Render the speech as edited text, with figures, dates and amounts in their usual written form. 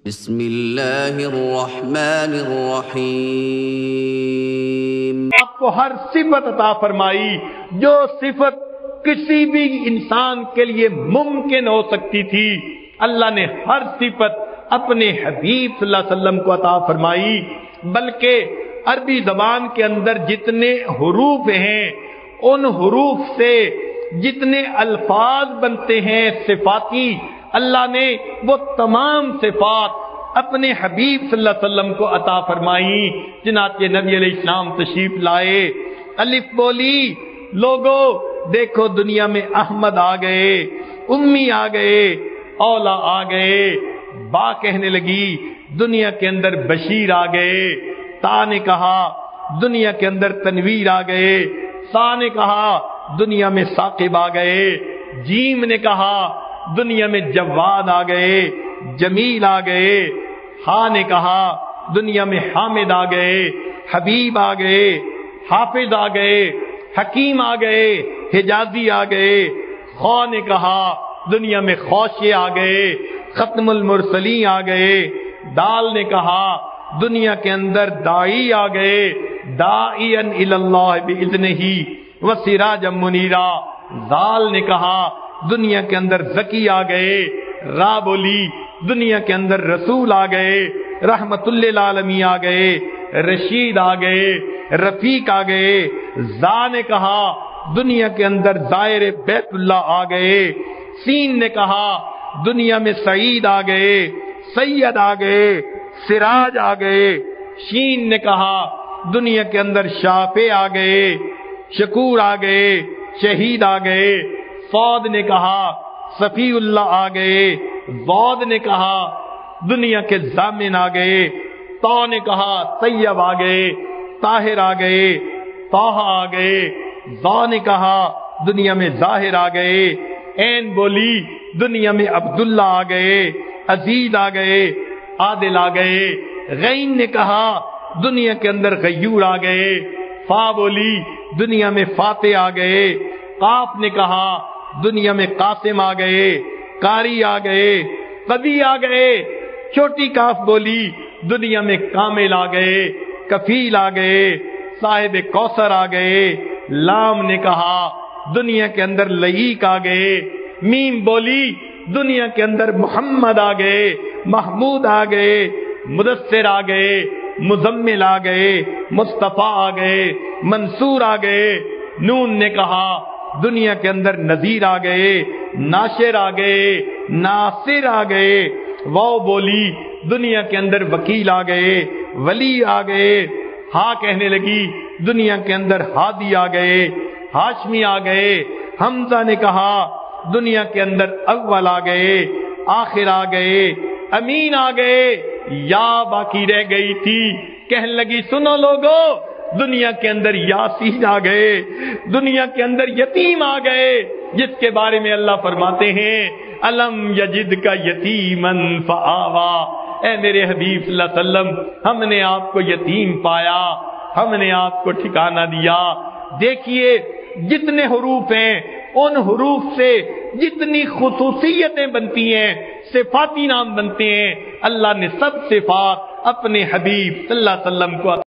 بسم اللہ الرحمن الرحیم۔ آپ کو ہر صفت عطا فرمائی جو صفت کسی بھی انسان کے لیے ممکن ہو سکتی تھی، اللہ نے ہر صفت اپنے حبیب صلی اللہ علیہ وسلم کو عطا فرمائی۔ بلکہ عربی زبان کے اندر جتنے حروف ہیں، ان حروف سے جتنے الفاظ بنتے ہیں صفاتی، اللہ نے وہ تمام صفات اپنے حبیب صلی اللہ علیہ وسلم کو عطا فرمائی۔ چنانچہ نبی علیہ السلام تشریف لائے، الف بولی، لوگو دیکھو دنیا میں احمد آ گئے، امی آ گئے، اولا آ گئے، با کہنے لگی، دنیا کے اندر بشیر آ گئے، تا نے کہا دنیا کے اندر تنویر آ گئے، سا نے کہا دنیا میں ثاقب آ گئے، جیم نے کہا دنیا میں جواد آ گئے، جمیل آ گئے، ہا نے کہا دنیا میں حامد آ گئے، حبیب آ گئے، حافظ آ گئے، حکیم آ گئے، حجازی آ گئے، خو نے کہا دنیا میں خوشے آ گئے، ختم المرسلین آ گئے، دال نے کہا دنیا کے اندر دائی آ گئے، داعین الی اللہ باذنہ وسراجا منیرا، زال نے کہا دنیا کے اندر زکی آ گئے، را بولی دنیا کے اندر رسول آ گئے، رحمت للعالمین آ گئے، رشید آ گئے، رفیق آ گئے، زا نے کہا دنیا کے اندر زائر بیت اللہ آ گئے، سین نے کہا دنیا میں سعید آ گئے، سید آ گئے، سراج آ گئے، شین نے کہا دنیا کے اندر شافع آ گئے، شکور آ گئے، شہید آ گئے، صاد نے کہا صفی اللہ آ گئے، ضاد نے کہا دنیا کے ضامن آ گئے، تو نے کہا طیب آ گئے، طاہر آ گئے، طہ آ گئے، ذا نے کہا دنیا میں ظاہر آ گئے، عین بولی دنیا میں عبداللہ آ گئے، عزیز آ گئے، عادل آ گئے، غین نے کہا دنیا کے اندر غیور آ گئے، فا بولی دنیا میں فاتح آ گئے، قاف نے کہا دنیا میں قاسم آ گئے، قاری آ گئے، قدی آ گئے، چھوٹی کاف بولی دنیا میں کامل آ گئے، کفیل آ گئے، صاحب کوثر آ گئے، لام نے کہا دنیا کے اندر لعیق آ گئے، میم بولی دنیا کے اندر محمد آ گئے، محمود آ گئے، مدثر آ گئے، مزمل آ گئے، مصطفیٰ آ گئے، منصور آ گئے، نون نے کہا دنیا کے اندر نذیر آ گئے، ناشر آ گئے، ناصر آ گئے، واو بولی دنیا کے اندر وکیل آ گئے، ولی آ گئے، ہاں کہنے لگی دنیا کے اندر ہادی آ گئے، ہاشمی آ گئے، حمزہ نے کہا دنیا کے اندر اول آ گئے، آخر آ گئے، امین آ گئے، یا باقی رہ گئی تھی، کہنے لگی سنو لوگو دنیا کے اندر یاسین آ گئے، دنیا کے اندر یتیم آ گئے، جس کے بارے میں اللہ فرماتے ہیں الم یجد کا یتیمن فآوا، اے میرے حبیب صلی اللہ علیہ وسلم ہم نے آپ کو یتیم پایا، ہم نے آپ کو ٹھکانہ دیا۔ دیکھیے جتنے حروف ہیں ان حروف سے جتنی خصوصیتیں بنتی ہیں، صفاتی نام بنتے ہیں، اللہ نے سب صفات اپنے حبیب صلی اللہ علیہ وسلم کو